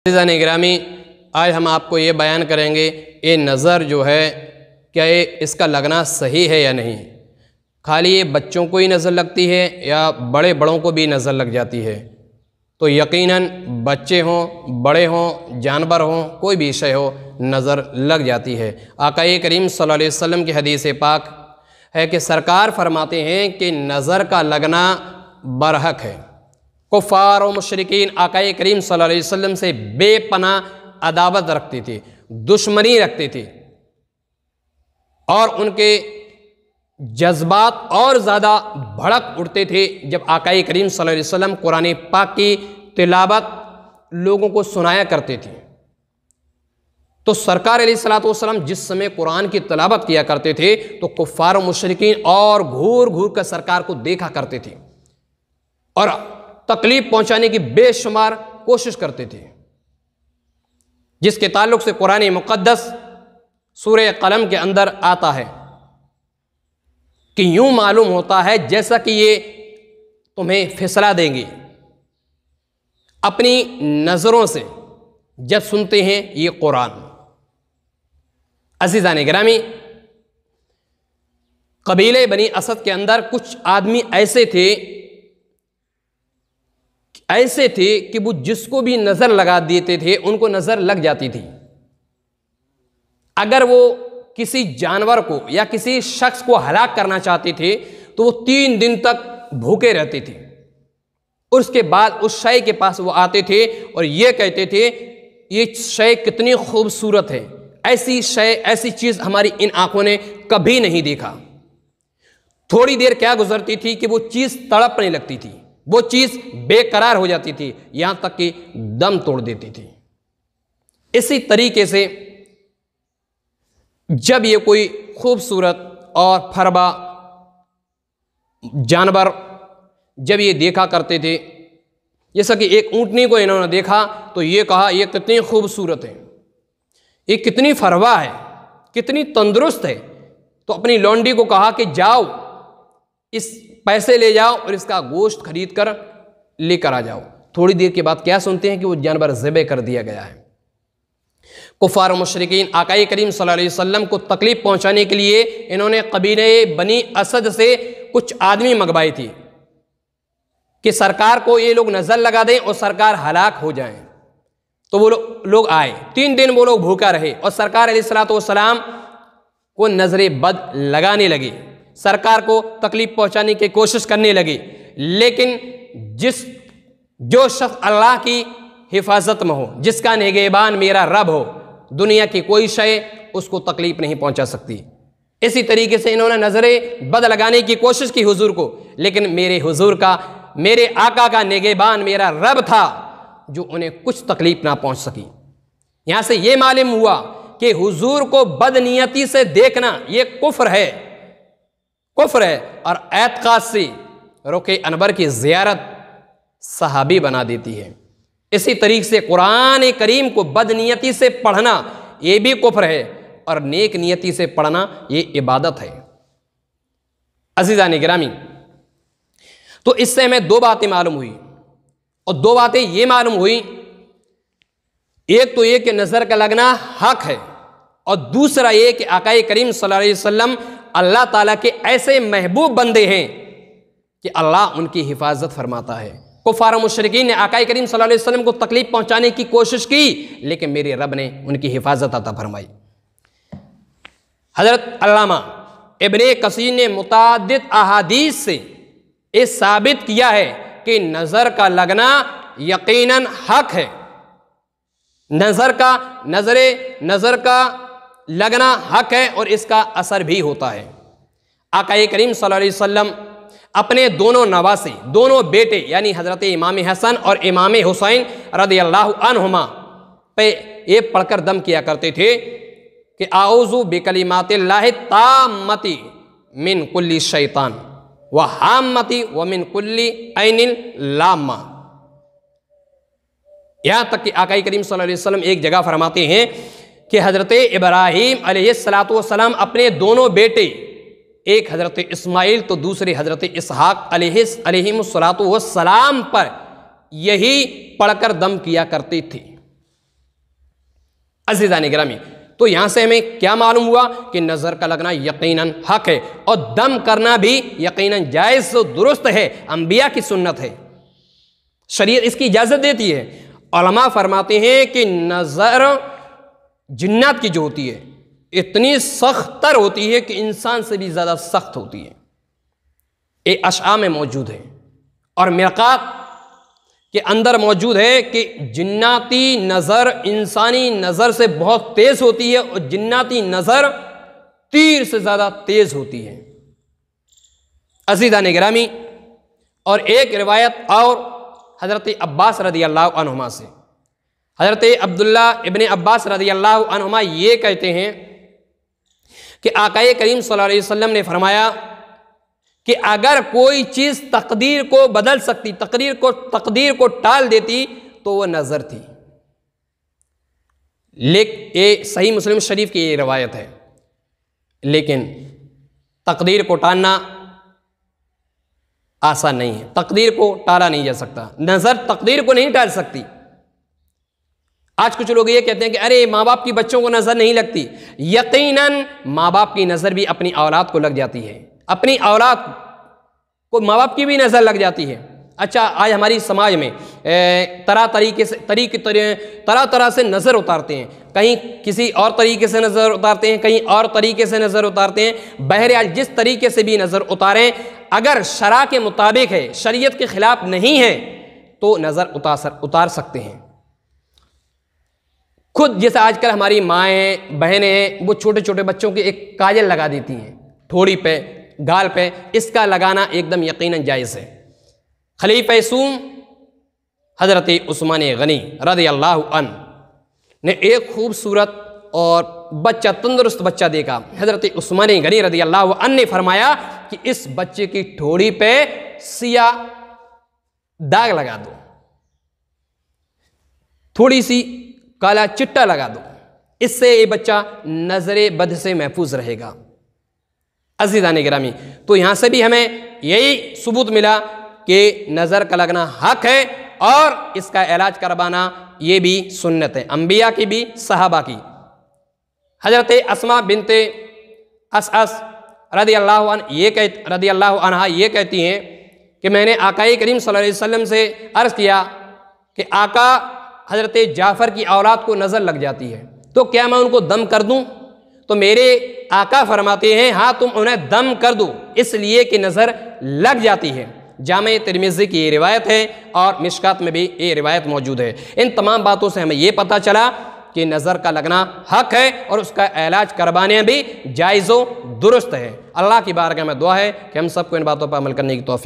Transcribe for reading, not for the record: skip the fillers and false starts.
अज़ीज़ान गिरामी, आज हम आपको ये बयान करेंगे ये नज़र जो है क्या ये इसका लगना सही है या नहीं। खाली ये बच्चों को ही नज़र लगती है या बड़ों को भी नज़र लग जाती है। तो यकीनन बच्चे हों, बड़े हों, जानवर हों, कोई भी शय हो, नज़र लग जाती है। आक़ा करीम सल्लल्लाहु अलैहि वसल्लम की हदीस पाक है कि सरकार फरमाते हैं कि नज़र का लगना बरहक है। कुफ़ार और मुशरिकीन आक़ा करीम सल्लल्लाहु अलैहि वसल्लम से बेपनाह अदावत रखती थी, दुश्मनी रखती थी और उनके जज्बात और ज़्यादा भड़क उठते थे जब आक़ा करीम सल्लल्लाहु अलैहि वसल्लम कुरान पाक की तिलावत लोगों को सुनाया करते थे। तो सरकार अलैहिस्सलातु वस्सलाम जिस समय कुरान की तिलावत किया करते थे तो कुफ़ार और मुशरिकीन और घूर घूर कर सरकार को देखा करते थे और तकलीफ पहुंचाने की बेशुमार कोशिश करते थे, जिसके ताल्लुक से कुरान मुक़द्दस सूरह कलम के अंदर आता है कि यूं मालूम होता है जैसा कि ये तुम्हें फिसला देंगे अपनी नज़रों से जब सुनते हैं ये कुरान। अज़ीज़ान गिरामी, कबीले बनी असद के अंदर कुछ आदमी ऐसे थे कि वो जिसको भी नज़र लगा देते थे उनको नज़र लग जाती थी। अगर वो किसी जानवर को या किसी शख्स को हलाक करना चाहते थे तो वो 3 दिन तक भूखे रहते थे। उसके बाद उस शय के पास वो आते थे और ये कहते थे ये शय कितनी खूबसूरत है, ऐसी शय, ऐसी चीज़ हमारी इन आंखों ने कभी नहीं देखा। थोड़ी देर क्या गुजरती थी कि वो चीज़ तड़पने लगती थी, वो चीज़ बेकरार हो जाती थी, यहां तक कि दम तोड़ देती थी। इसी तरीके से जब ये कोई खूबसूरत और फरबा जानवर जब ये देखा करते थे, जैसा कि एक ऊंटनी को इन्होंने देखा तो ये कहा ये कितनी खूबसूरत है, ये कितनी फरवा है, कितनी तंदुरुस्त है। तो अपनी लौंडी को कहा कि जाओ इस पैसे ले जाओ और इसका गोश्त खरीद कर लेकर आ जाओ। थोड़ी देर के बाद क्या सुनते हैं कि वो जानवर ज़िबह कर दिया गया है। कुफ़ार और मुशरिकीन आक़ा करीम सल्लल्लाहु अलैहि वसल्लम को तकलीफ पहुंचाने के लिए इन्होंने कबीले बनी असद से कुछ आदमी मंगवाए थे कि सरकार को ये लोग नज़र लगा दें और सरकार हलाक हो जाएं। तो वो लोग आए, 3 दिन वो लोग भूखा रहे और सरकार अलैहिस्सलातु वस्सलाम को नजरे बद लगाने लगे, सरकार को तकलीफ पहुंचाने की कोशिश करने लगे। लेकिन जो शख्स अल्लाह की हिफाजत में हो, जिसका निगहबान मेरा रब हो, दुनिया की कोई शय उसको तकलीफ नहीं पहुंचा सकती। इसी तरीके से इन्होंने नजरे बद लगाने की कोशिश की हुजूर को, लेकिन मेरे आका का निगहबान मेरा रब था जो उन्हें कुछ तकलीफ ना पहुंच सकी। यहां से यह मालूम हुआ कि हुजूर को बदनियती से देखना यह कुफ्र है और एतकाद से रुके अनवर की ज़ियारत सहाबी बना देती है। इसी तरीके से कुरान करीम को बदनियती से पढ़ना यह भी कुफ्र है और नेक नियति से पढ़ना यह इबादत है। अज़ीज़ान गिरामी, तो इससे हमें 2 बातें मालूम हुई और 2 बातें ये मालूम हुई, एक तो ये कि नज़र का लगना हक है और दूसरा ये कि आक़ा करीम सल्लल्लाहु अलैहि वसल्लम अल्लाह ताला के ऐसे महबूब बंदे हैं कि अल्लाह उनकी हिफाजत फरमाता है। कुफ़ार मुशरिकीन ने आक़ा करीम सल्लल्लाहु अलैहि वसल्लम को तकलीफ पहुंचाने की कोशिश की, लेकिन मेरे रब ने उनकी हिफाजत अता फरमाई। हज़रत अल्लामा इब्ने कसीर ने मुताद्दिद अहादीस से ये साबित किया है कि नज़र का लगना यकीनन हक है। नज़र का लगना हक है और इसका असर भी होता है। आक़ा करीम सल्लल्लाहु अलैहि वसल्लम अपने दोनों नवासे, दोनों बेटे यानी हज़रत इमाम हसन और इमाम हुसैन रज़ियल्लाहु अन्हुमा पे ये पढ़कर दम किया करते थे कि आऊज़ु बिकलिमातिल्लाहि ताम्मति मिन कुल्ली शैतान व हाम्मति व मिन कुल्ली ऐनिल लाम्मा। यहाँ तक कि आक़ा करीम सल्लल्लाहु अलैहि वसल्लम एक जगह फरमाते हैं कि हज़रत इब्राहीम अलैहिस्सलातु वस्सलाम अपने दोनों बेटे, एक हज़रत इस्माइल तो दूसरे हज़रत इसहाक अलैहिस्सलातु वस्सलाम पर यही पढ़कर दम किया करते थे। अज़ीज़ान गिरामी, तो यहाँ से हमें क्या मालूम हुआ कि नज़र का लगना यकीनन हक है और दम करना भी यकीनन जायज़ दुरुस्त है, अंबिया की सुन्नत है, शरीयत इसकी इजाज़त देती है। उलमा फरमाते हैं कि नज़र जिन्नात की जो होती है इतनी सख्तर होती है कि इंसान से भी ज़्यादा सख्त होती है। ये अशआ में मौजूद है और मिरकात के अंदर मौजूद है कि जिन्नाती नज़र इंसानी नज़र से बहुत तेज़ होती है और जिन्नाती नज़र तीर से ज़्यादा तेज़ होती है। अज़ीज़ान गिरामी, और एक रिवायत और हज़रत अब्बास रज़ी अल्लाह अन्हुमा से, हज़रत अब्दुल्ला इब्न अब्बास रज़ी अल्लाह अन्हुमा ये कहते हैं कि आक़ाए करीम सल्लल्लाहु अलैहि वसल्लम ने फरमाया कि अगर कोई चीज़ तकदीर को बदल सकती, तकदीर को टाल देती तो वह नज़र थी। लेकिन ये सही मुस्लिम शरीफ की ये रवायत है, लेकिन तकदीर को टालना आसान नहीं है, तकदीर को टाला नहीं जा सकता, नज़र तकदीर को नहीं टाल सकती। आज कुछ लोग ये कहते हैं कि अरे माँ बाप की बच्चों को नज़र नहीं लगती। यकीनन माँ बाप की नज़र भी अपनी औलाद को लग जाती है, अपनी औलाद को माँ बाप की भी नज़र लग जाती है। अच्छा, आज हमारी समाज में तरह तरह से नज़र उतारते हैं, कहीं किसी और तरीके से नज़र उतारते हैं, कहीं और तरीके से नज़र उतारते हैं। बहरहाल जिस तरीके से भी नज़र उतारें, अगर शरा के मुताबिक है, शरीयत के ख़िलाफ़ नहीं है, तो नज़र उतार सकते हैं। खुद जैसे आजकल हमारी माएँ बहनें हैं, वो छोटे छोटे बच्चों के एक काजल लगा देती हैं ठोड़ी पे, गाल पे, इसका लगाना एकदम यकीनन जायज़ है। खलीफा सूम हज़रत उस्मान गनी रज़ी अल्लाह अन्हु ने एक खूबसूरत और बच्चा, तंदुरुस्त बच्चा देखा। हज़रत उस्मान गनी रज़ी अल्लाह अन्हु ने फरमाया कि इस बच्चे की ठोड़ी पे सियाह दाग लगा दो, थोड़ी सी काला चिट्टा लगा दो, इससे ये बच्चा नज़रे बद से महफूज रहेगा। अज़ीज़ान गिरामी, तो यहाँ से भी हमें यही सबूत मिला कि नज़र का लगना हक है और इसका इलाज करवाना ये भी सुन्नत है, अंबिया की भी, सहाबा की। हज़रत अस्मा बिनते असअस रज़ी अल्लाह अन्हा ये कहती हैं कि मैंने आक़ाए करीम सल्लल्लाहु अलैहि वसल्लम से अर्ज़ किया कि आका, हज़रत जाफ़र की औलाद को नज़र लग जाती है, तो क्या मैं उनको दम कर दूँ? तो मेरे आका फरमाते हैं, हाँ तुम उन्हें दम कर दो, इसलिए कि नज़र लग जाती है। जामे तिरमिज़ी की ये रिवायत है और मिशकात में भी ये रिवायत मौजूद है। इन तमाम बातों से हमें ये पता चला कि नज़र का लगना हक है और उसका इलाज करवाने भी जायज़ो दुरुस्त है। अल्लाह की बारगाह में दुआ है कि हम सबको इन बातों पर अमल करने की तौफीक